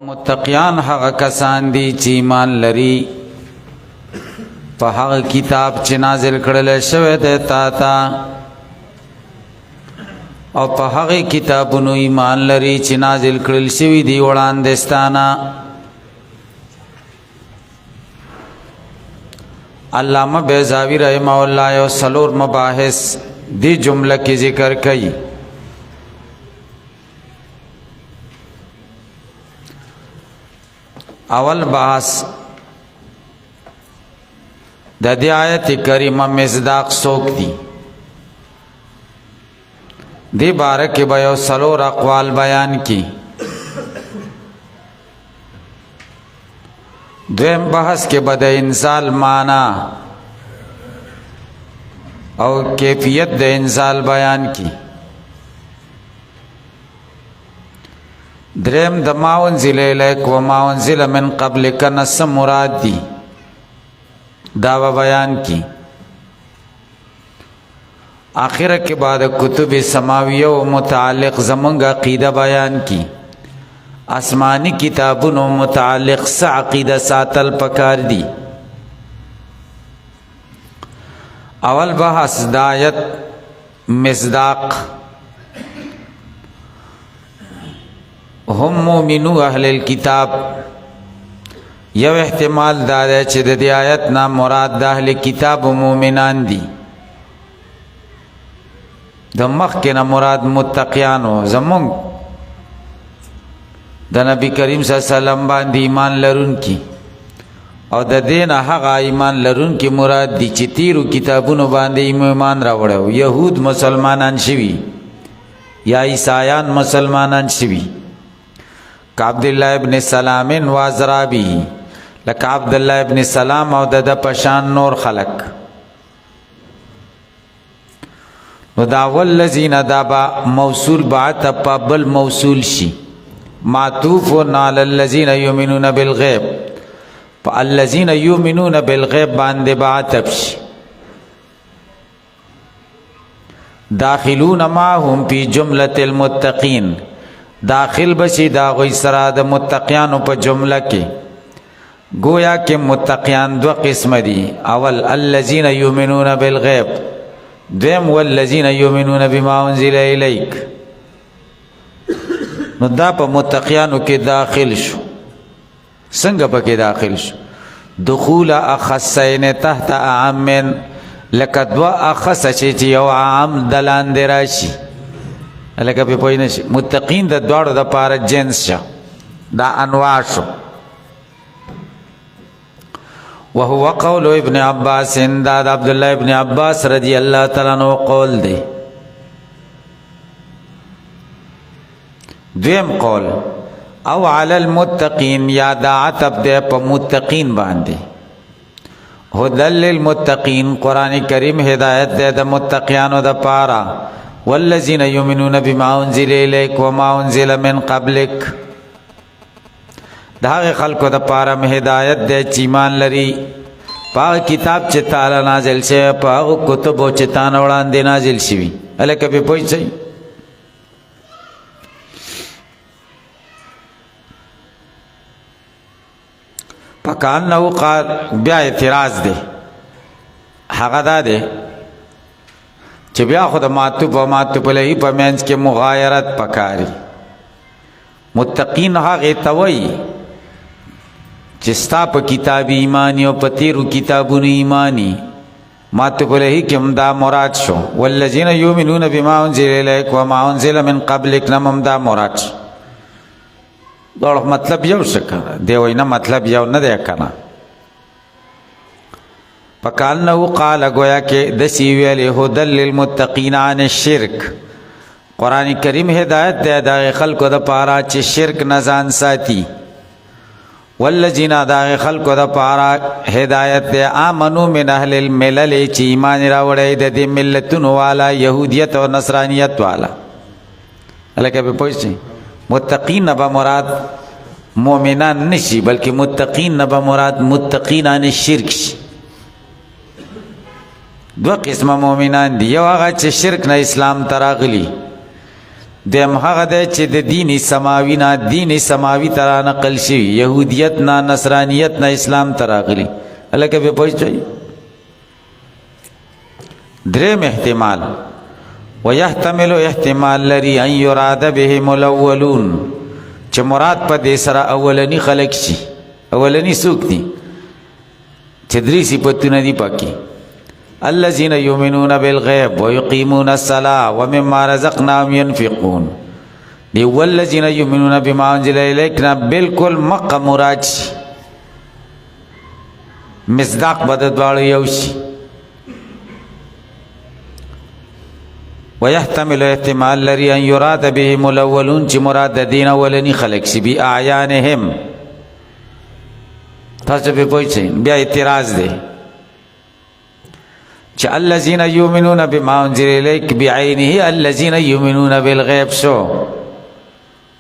متقیان هغه کسان دي چې ایمان لري په هغه کتاب چې نازل کړل شوی دی تا ته او په هغه کتابونو ایمان لري چې نازل کړل شوی دی وړاندستانه. علامه بیضاوی رحمه الله یو څلور مباحث دی جمله کې ذکر کړي. اول بحث د دې آیت کریمه مصداق څوک دي، دې باره کې به یو څلور اقوال بیان کی. دویم بحث کې به د انزال معنا او کیفیت د انزال بیان کی. درم د ما انزل الیک و ما انزل من قبلک نس مراد دی دا بیان کی. آخر کے بعد کتب سماویہ و متعلق زمانگ عقیدہ بیان کی. آسمانی کتابوں متعلق سا عقیدہ ساتل پکار دی. اول بحث دایت مصداق هم مومنو اهل الكتاب. یو احتمال دا دی چې د دې آیت نه مراد د اهل کتاب مومنان دي، د مخکې نه مراد متقیانو زمونږ د نبی کریم صلی الله علیه وسلم باندې ایمان لرونکي او د دې نه هغه ایمان لرونکي مراد دي چې تیرو کتابونو باندې ایمان راوړو، یهود مسلمانان شوي یا عیسایان مسلمانان شوي عبداللہ ابن سلام و ازرابی لکه عبداللہ ابن سلام او د پشان نور خلق. نو دا والذین دا با موصول بعد بل موصول شي معطوف علی الذین یؤمنون بالغیب الذین یؤمنون بالغیب باندې بعد شي. داخلون معهم فی جملة المتقین داخل بشي دا غوی سره د متقیانو په جمله کې. گویا کہ متقیان دو قسم دی، اول الذین یؤمنون بالغیب، دویم والذین یؤمنون بما انزل الیک. نو دا په متقیانو کې داخل شو. څنګه پکې داخل شو؟ دخول اخصین تحت اعم، لکه دوا اخص چې یو عام دلان دی راشي لکه په پوی نشي. متقین د دوړو د پاره جنس شه دا انواع شو. وهو قول ابن عباس دا عبد الله ابن عباس رضی الله تعالی عنہ قول دی. دویم قول او علی المتقین یا دا عتب دے په متقین باندې. هدل للمتقین قرآن کریم ہدایت دے د متقیانو د پاره. والذین یؤمنون بما انزل الیک وما انزل من قبلک دا هغه خلکو د پاره هدایت دی چې ایمان لري په کتاب چې تعالی نازل شوی په هغه کتبو چې تا نه وړاندې نازل شوي. هلکه پې پوه شئ. فکأنه قال بیا اعتراض دی هغه دا دی چې بیا خو د معطوف و معطوف علیه په منځ کې مغایرت پکاري. متقین هغې ته وایي چې ستا په کتاب ایمانی او په تیرو کتابونو ایمانی. معطوف علیه کې هم دا مراد شو. والذین یؤمنون بما انزل الیک وما انزل من قبلک نم هم دا مراد شو. دواړو مطلب یو شه کنه دی وایي نه مطلب یو نه دی کنه. فکأنه قال گویا کہ دسی ویلی هدل للمتقین عن الشرک. قرآن کریم ہدایت دے دا خلقو دا پارا چی شرک نزان ساتی. والذین دا خلقو دا پارا ہدایت دے آمنو من اہل الملل چی ایمان راوڑی دا دی ملتون والا یہودیت و نصرانیت والا. علیکہ پہ پوچھیں متقین نبا مراد مومنان نشی بلکہ متقین نبا مراد متقین عن الشرک شی. دو قسم مومنان دی، یو هغه چې شرک نه اسلام تراغلی دیم هغه دی چې د دین سماوي نه دین سماوي ته را نقل شوي، یهودیت نه نصرانیت نه اسلام ته راغلي. هلکه پې پوه شئ. دریم احتمال ويحتمل احتمال لري ان يراد بهم الاولون، چې مراد په دې سره اولنی خلق شي. اولنی څوک دي؟ چې درې صفتونه دي پکې: الذين يؤمنون بالغيب ويقيمون الصلاة ومما رزقناهم ينفقون. دی والذين يؤمنون بما انزل اليك نه بالکل مقه مراد شي، مصداق به د دواړو یو شي. ويحتمل احتمال لري ان يراد بهم الاولون، چې مراد د دین اولنی خلق شي. باعیانهم، تاسو به پوه شئ. بیا اعتراض دی چې الذين يؤمنون بما انزل اليك بعينه الذين يؤمنون بالغيب شو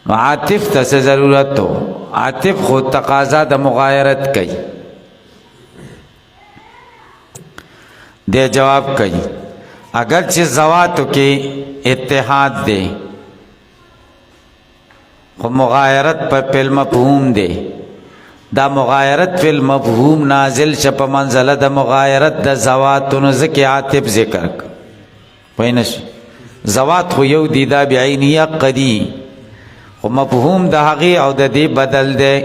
عاطف ته ضرورت تو عاطف خود تقاضا د مغایرت کوي. دے جواب کوي اگرچہ ذواتو کې اتحاد دے خو مغایرت په مفهوم دے. دا مغایرت فی المفهوم نازل شپ منزله د مغایرت د ذواتونو ذکر عاطف ذکر پوینش. ذوات خو یو دی دا بعینیه قدی، خو مفهوم د هغې او د دې بدل دی.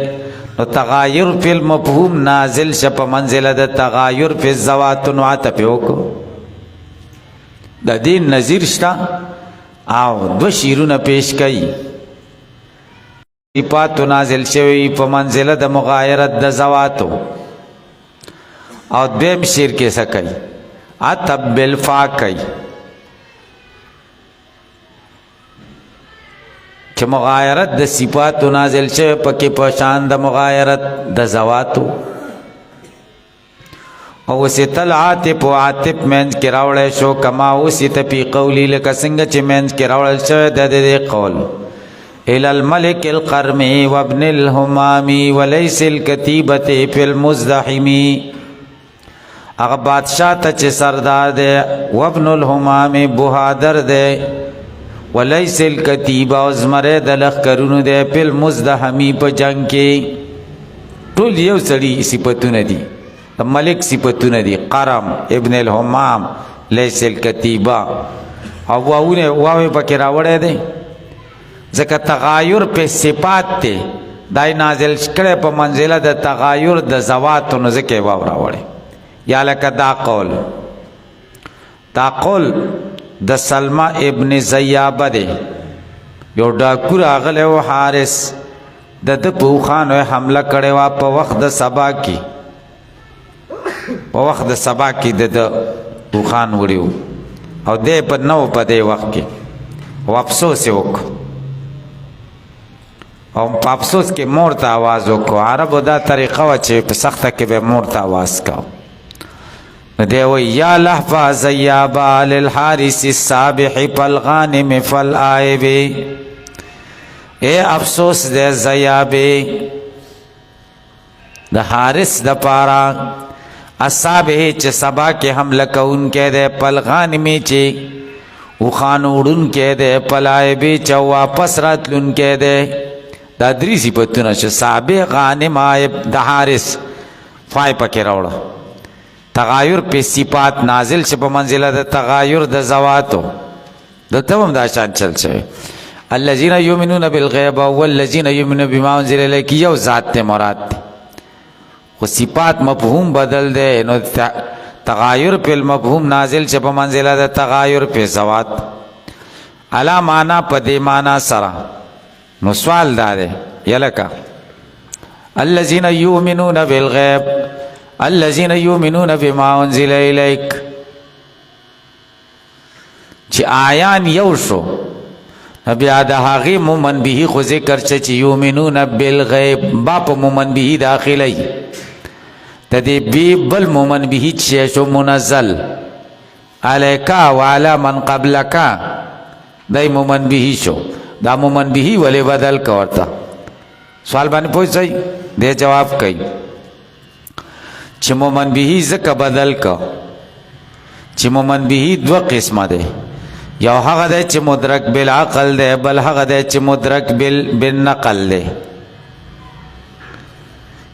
نو تغایر فی المفهوم نازل شپ منزله د تغایر فی الذواتونو عاطف وکړو. د دې نظیر شته او دو شیرونه پیش کوي. صفات نازل شوی په منزله د مغایرت د ذواتو. او دویم شیر کې څه کوي؟ عطب بالفا کوي چې مغایرت د صفات نازل شوی پکې په شان د مغایرت د ذواتو. او وسیتل عاطف و عاطف منځ کې راوړی شو کما وسیت فی قولی، لکه څنګه چې منځ کې راوړل شوی د دې قول الى الملك القرم وابن الهمام وليس الكتيبة في المزدحم. هغه بادشاہ ته چې سردار دی، وابن الهمام بهادر دی، وليس الكتيبة او زمره د لښکرونو دی، په المزدحم په جنگ کې. ټول یو سړي صفتونه دي، د ملک صفتونه دي. قرم، ابن الهمام، ليس الكتيبة. او واوې پکې راوړی دی ځکه تغایر په صفات ته دای نازل کړي په منزله د تغایر د ذواتو نو ځکه واو راوړي. یا لکه دا قول د سلمہ ابن زیابه دی. یو ډاکو راغلی و حارس، د ده په اوښانو حمله کړې وه په وخت د سبا کې. په وخت د سبا کې د ده اوښان وړي وو او دی په نه و په دې وخت کې. او افسوس یې وکړو او په افسوس کې مور ته آواز وکړو. عربو دا طریقه وه چې په سخته کې به مور ته آواز کو. نو دی وایي یا لهفا زیابا للحارس السابح فالغانم فالآئب. اے افسوس دی زیابې د حارس د پاره، السابح چې سبا کې حمله کوونکی دی، فالغانم چې اوښانو وړونکی دی، فالآئب چې واپس راتلونکی دی. دا درې صفتونه چې سابق، غانم، عایب د حارس فای پکې راوړه. تغایر په صفات نازل چې په منزله د تغایر د ذواتو. دلته هم دا شان چل شوی. الذين يؤمنون بالغیب والذين يؤمنون بما انزل الیک یو ذات ته مراد دی، خو صفات مفهوم بدل دی. نو تغایر په المفهوم نازل چې په منزله د تغایر په ذوات. علا معنا په دې معنا سره. نو سوال دا دی یلکه الذين يؤمنون بالغیب الذين يؤمنون بما انزل الیک، چې آیان یو شو بیا د هغې مومن به خو ذکر چې یؤمنون بالغیب با په مومن به داخلی. د دې بی بل مومن به چې شو منزل علیکا وعلى من قبلکا، دای مومن به شو. دا مومن به ولی بدل کورتا؟ سوال باندې پوه شئ. دې جواب کوي چې مومن به ځکه بدل کا چې مومن به دو قسمه دی. یو هغه دی چې مدرک بالعقل دی، بل هغه دی چې مدرک بالنقل دی.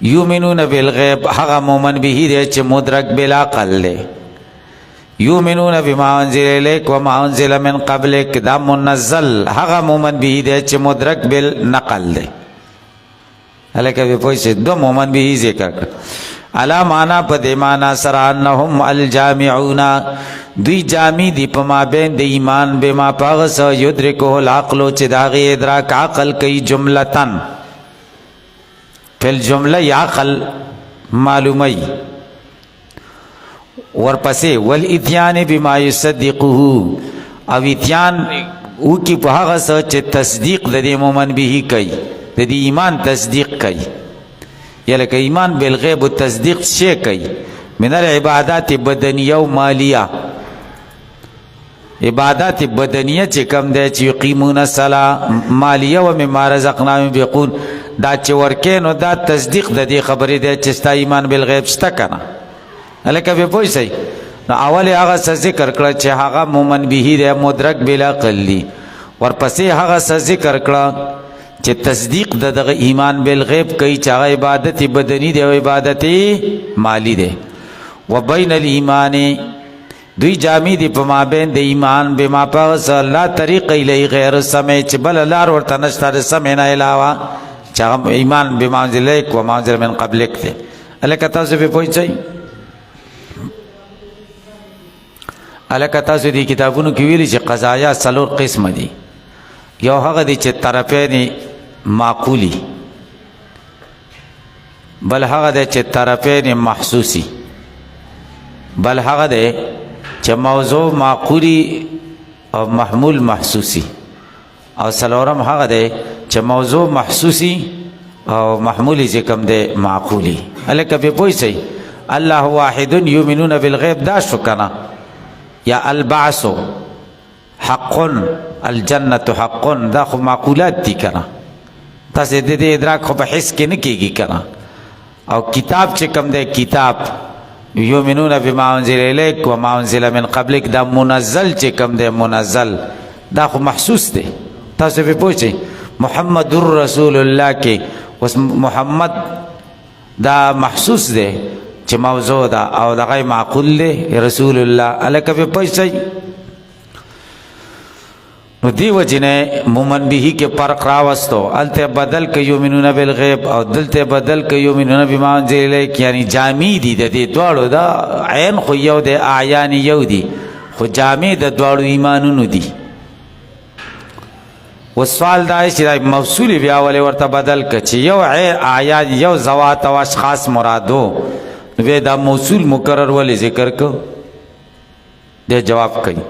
یؤمنون بالغیب هغه مومن به دی چې مدرک بالعقل دی. یؤمنون بما انزل الیک وما انزل من قبلک دا منزل هغه مومن به دی چې مدرک بالنقل دی. هلکه به پوه شئ دو مومن به ذکر کړ. علا معنا په دې معنا سره انهم الجامعون دوی جامع دي په مابین د ایمان بما پاغه سو یدرکه العقل چې داغه ادراک عقل کوي جملتن فل جمله یا عقل معلومی. ورپسې والاتیان بما یصدقه او اتیان او کی په هغه څه چې تصدیق د دې مومن به کوي، د دې ایمان تصدیق کوي. یا لکه ایمان بالغیب و تصدیق شی کوي من العبادات بدنیه و مالیه. عبادات بدنیه چې کم دی چې یقیمون الصلاة، مالیه و مما رزقناهم ينفقون دا چې ورکې نو دا تصدیق د دې خبرې دی چې ستا ایمان بالغیب شته کنه. هلکه به پوه شئ نو اول هغه څه ذکر کړه چې هغه مومن به دی مدرک بالعقل دی. ورپسې هغه څه ذکر کړه چې تصدیق د دغه ایمان بالغیب کوي چې هغه عبادت بدنی دی او عبادت مالی دی. وبین الایمان دوی جامع دي په مابین د ایمان بما پاس لا طریق الی غیر سمع چې بل لار ورته نشته د سمع نه علاوه چې هغه ایمان بما انزل الیک و ما انزل من قبلک دی. الکه تاسو به پوه شئ الکه تاسو دې کتابونو کې ویلي چې قضایا څلور قسم دي. یو هغه دی چې طرفین معقولی، بل هغه دی چې طرفین محسوسی، بل هغه دی چې موضوع معقولی او محمول محسوسی، او څلورم هغه دی چې موضوع محسوسی او محمولی چې کوم دی معقولی. هلکه به پوه شئ الله واحد یؤمنون بالغیب دا شو کنه. یا البعث حق الجنة حق دا خو معقولات دي کنه. تاسو د دې ادراک خو په حس کې نه کېږي کنه. او کتاب چې کوم دی کتاب یؤمنون بما انزل الیک وما انزل من قبلک دا منزل چې کوم دی منزل دا خو محسوس دی. تاسو به پوه شئ محمد رسول الله کې اوس محمد دا محسوس دی چې موضوع دا او دغه معقول دی رسول الله. الکه به پوه شئ نو دی وجنه مومن به کې فرق راوستو. الته بدل ک یؤمنون بالغیب او دلته بدل ک یؤمنون بما انزل الیک، یعنی جامع دي د دې دواړو دا عین خو یو د اعیان یو دي خو جامع د دواړو ایمانونو دي. وسوال دا چې موصول بیا ولې ورته بدل ک چې یو اعیان یو ذوات او اشخاص مرادو نو دا موصول مکرر ولې ذکر کو دې جواب کوي.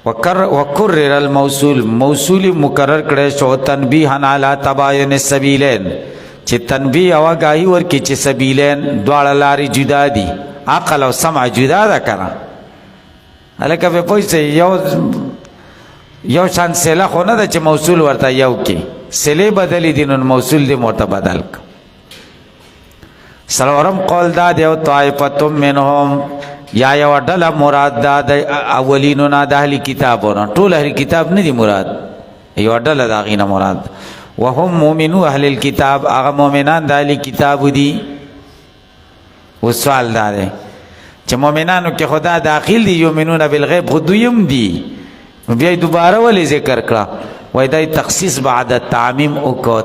وکرر الموصول موصول مکرر کړي شو تنبیها علی تباین السبیلین چې تنبیه او غاهی ورکی چې سبیلین دواړه لارې جدا دي، عقل او سمع جدا ده کنه. الکه په پوښتنه یو شان سله خو نه ده چې موصول ورته یو کې سله بدلی دي نو موصول دې مرته بدل ک. سلورم قول دا دی او طائفه منهم یا یو ډله مراد دا د اولینو نه د اهلی کتابونو، ټول اهلی کتاب نه دي مراد، یو ډله دا غینه مراد. وهم مؤمنو اهل الكتاب هغه مؤمنان د اهلی کتاب دي. وسوال دا دی چې مؤمنانو کې خدا داخل دي یؤمنون بالغیب خو دویم دي بیا دوباره ولې ذکر کړه وای دا تخصیص بعد التعمیم او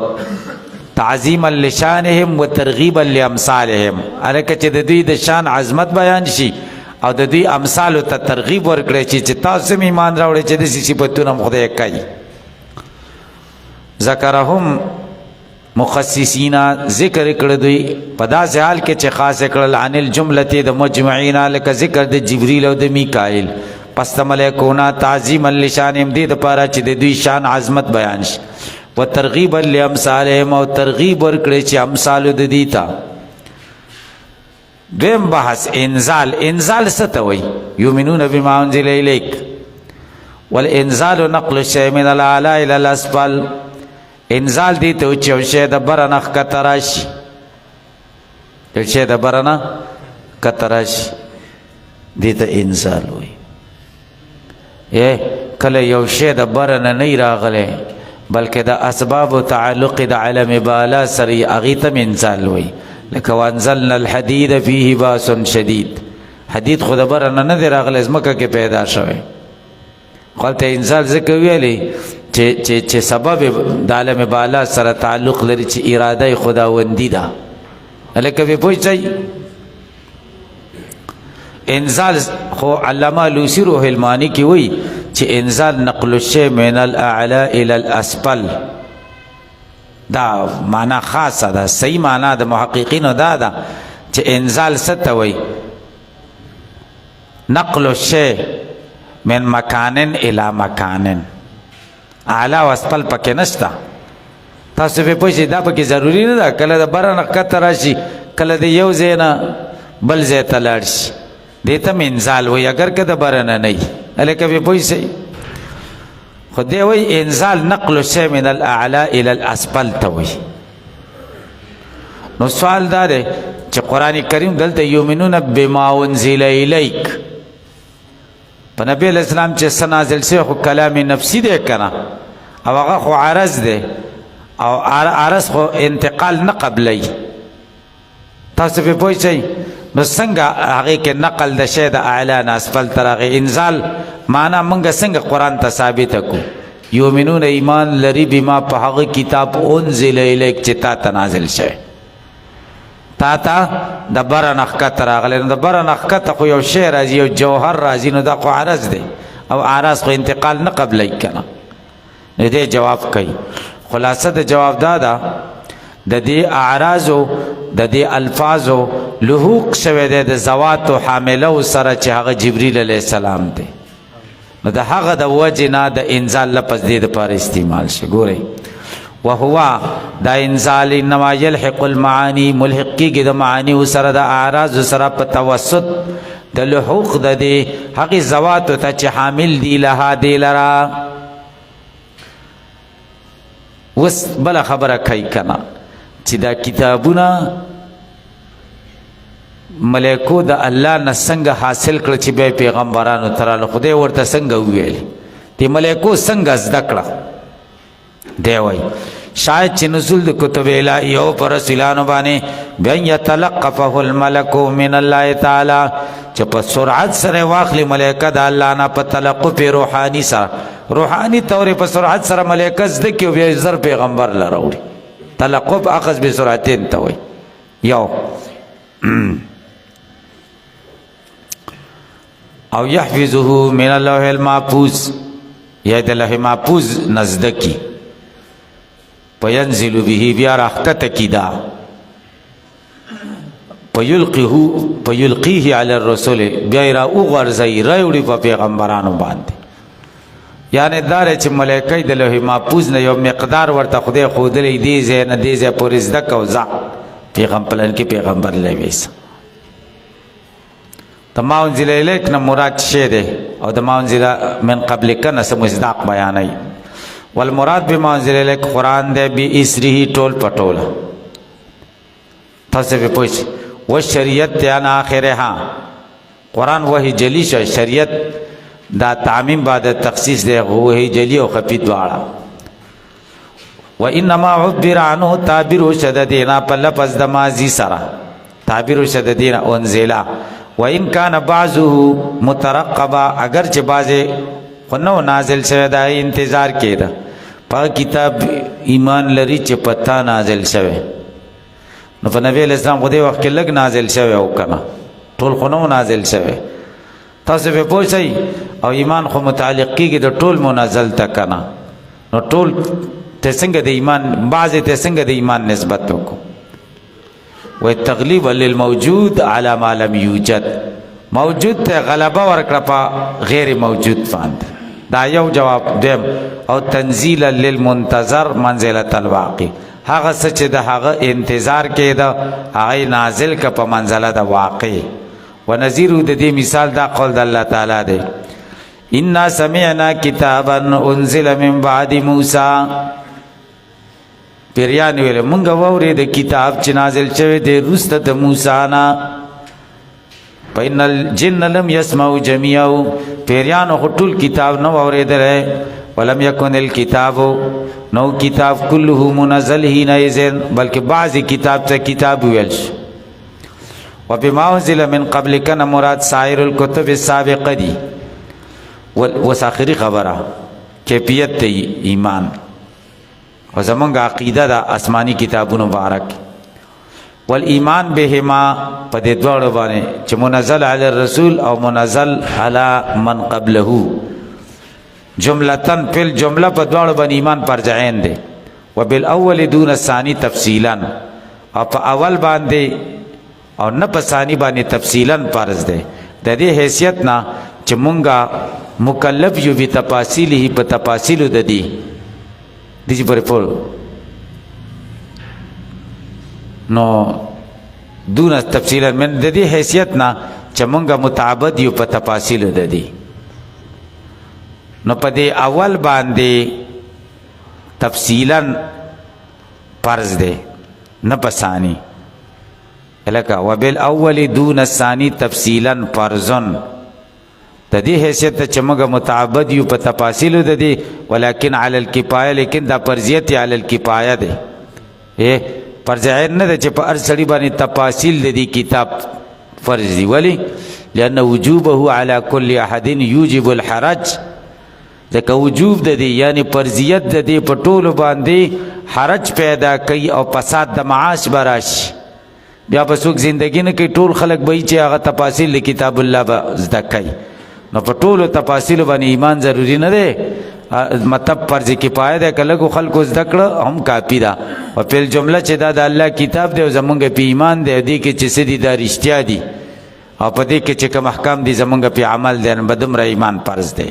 تعظیما لشانهم وترغیبا لامثالهم. الکه چې د دوی د شان عظمت بیان شي او د دوی امثال ته ترغیب ورکړي چې تاسو هم ایمان راوړئ چې د صفاتونو خدای کوي. ذکرهم مخصصین ذکر کړه دوی په داسې حال کې چې خاص کړل عن الجمله د مجمعین لکه ذکر د جبرئیل او د میکائیل پس د ملائکونا تعظیما لشانهم دې د پاره چې د دوی شان عظمت بیان شي وترغیبا لامثالهم او ترغیب ورکړي چې امثال د دې تا. دویم بحث انزال. انزال څه ته وایي؟ یؤمنون بما انزل الیک والانزال نقل الشیء من الاعلی الى الاسفل. انزال دی ته چې یو شی د بره نه ښکته راشي، یو شی د بره نه ښکته راشي دې ته انزال وایي. کله یو شی د بره نه نه راغلی بلکې د اسباب و تعلق د علم بالا سره هغې ته انزال وایي لکه وانزلنا الحدید فیه باس شدید حدید خو د بره نه نه دی راغلی ځمکه کې پیدا شوی خو هلته انزال ځکه ویلی چې سبب د علم بالا سره تعلق لري چې اراده خداوندي ده هلکه پې پوه شئ انزال خو علامه لوسی روح المانی کی وی چې انزال نقل الشیء من الاعلى الى الاسفل دا معنا خاصه ده صحیح معنا د محققینو دا ده چې انزال څه ته وی نقل الشیء من مکان الى مکان اعلی او اسفل پکې نشته تاسو به پوه شئ دا پکې ضروري نه ده کله د بره نه ښکته راشي کله د یو ځای نه بل ځای ته لاړ شي دې ته انزال وایي اگر که د بره نه نه وي هلکه پې پوه شئ خو دی وایي انزال نقل الشی من الاعلی الى الاسفل ته وایي نو سوال دا دی چې قرآن کریم دلته یؤمنون بما انزل الیک په نبی علیہ السلام چې څه نازل شوی خو کلام نفسي دی که نه او هغه خو عرض دی او عرض خو انتقال نه قبلی تاسو پې پوه شئ نو څنګه هغې کې نقل د شی د اعلی نه اسفل تر هغې انزال معنا موږ څنګه قرآن ته ثابته کړو یؤمنون ایمان لري بما په هغه کتاب انزل الیک چې تا ته نازل شوی تا ته د بره نه ښکته راغلی نو د بره نه ښکته خو یو شی راځي یو جوهر راځي نو دا خو عرض دی او عرض خو انتقال نه قبلی که نه نو دې جواب کوي خلاصه د جواب دا ده د دې اعراضو د دې الفاظو لحوق شوی دی د ذواتو حاملو سره چې هغه جبریل علیه السلام دی نو د هغه د وجې نه د انزال لفظ دې دپاره استعمال شي ګورئ وهو دا انزال انما یلحق المعانی ملحق کېږي د معانیو سره د اعراضو سره په توسط د لحوق د دې هغې ذواتو ته چې حامل دي لها دې لره اوس بله خبره کوي که نه چې دا کتابونه ملائکو د الله نه څنګه حاصل کړه چې بیا پیغمبرانو ته راغله خدای ورته څنګه وویلې دې ملائکو څنګه زده کړه دی وایي شاید چې نزول د کتب الهیو په رسولانو باندې بیا یتلقفه الملک من الله تعالی چې په سرعت سره واخلي ملائکه د الله نه په تلقف روحاني سره روحاني طور په سرعت سره ملائکه زده کړي بیا زر پیغمبر له راوړي تلقف اخذ بسرعتين ته وایي یو او یحفظه من اللوح المحفوظ یا د لوح محفوظ نزدکی پینزل به بیا راښکته کی دا پیلقیه علی الرسول بیا یې را وغورځوي راوړي په پیغمبرانو باندې یعنی دا دی چې ملایکه د لوح محفوظ نه یو مقدار ورته خدای ښودلی دې ځای نه دې ځای پورې زده که او ځه پلانکي پیغمبر لی ویسه د ما انزل الیک نه مراد شی دی او د ما انزل من قبلک نه څه مصداق بیانوي والمراد بما انزل الیک قرآن دی باسره ټول پټوله تاسو پې پوه شئ والشریعت دی عن آخرها قرآن وحی جلی شو شریعت دا تعمیم بعد تخصیص دی وحی جلی او خفی دواړه وانما عبر عنه تعبیر شددینا په لفظ د ماضی سره تعبیر شددینا انزلا وان کان بعضه مترقبا اگر چې بعضه خنو نازل شوی دا انتظار کېده په کتاب ایمان لري چې پتا نازل شوی نو په نبی اسلام خو دې وخت کې لږ نازل شوی او کنه ټول خنو نازل شوی تاسو به پوه شئ او ایمان خو متعلق کېږي د ټول منزل ته کنه نو ټول ته څنګه د ایمان بعضې ته څنګه د ایمان نسبت وکړو والتغلیب للموجود على ما لم یوجد موجود ته غلبه ورکړه په غیر موجود باندې دا یو جواب دیم او تنزیلا للمنتظر منزلة الواقع هغه څه چې د هغه انتظار کېده هغه نازل که په منزله د واقع ونظیر د دې مثال دا قول د الله تعالی دی انا سمعنا کتابا انزل من بعد موسی پیریان ویل مونږ واورېد کتاب چې نازل شوی دی وروسته د موسی نه فإن الجن لم يسمعوا جميعا پیریانو خطول کتاب نو اوریدل ولم يكن الكتاب نو کتاب كله منزل حين اذن بلکہ بعض کتاب ته کتاب ویل وبما انزل من قبل كان مراد سائر الكتب السابقه دي وساخري خبره کیفیت ایمان وزمونږ عقیده دا آسمانی کتابونو مبارک والایمان بهما په دې دوړو باندې چې منزل علی الرسول او منزل علی من قبله جملتن فل جمله په دوړو باندې ایمان پرځعين دي وبالاول دون الثاني تفصیلا او په اول باندې او نه په ثاني باندې تفصیلا فرض دي د دې حیثیت نه چې مونږه مکلف یو به تفاصیله په تفاصیل د دي دي پر پول نو دون تفصیلا من د دې حیثیت نه چې مونږه متعبد یو په تفاصیل د دي نو په دې اول باندې تفصیلا فرض دی نه په ثاني الکه وبالاول دون الثاني تفصیلا فرضن د دې حیثیت چې موږ متعبد یو په تفاصیل د دي ولکن علی الکفایه لیکن دا فرضیت علی الکفایه ده فرض نه ده چې په هر سړي باندې تفاصیل د دې کتاب فرض دي ولی لأن وجوبه على كل احد يوجب الحرج ځکه وجوب د دې یعنی فرضیت د دې په ټولو باندې حرج پیدا کوي او فساد د معاش براش بیا په څوک زندگی نه کوي ټول خلک به چې هغه تفاصیل کتاب الله به زده کوي نو په ټولو تفاصیل باندې ایمان ضروری نه دی مطلب فرض کفایه ده کله کو خلکو زده کړه هم کافی ده او په جمله چې دا د الله کتاب دی او زمونږ په ایمان دی دی کې چې سدي دا رښتیا دي او په دې کې چې کوم احکام دي زمونږ په عمل دي بدومره ایمان فرض دی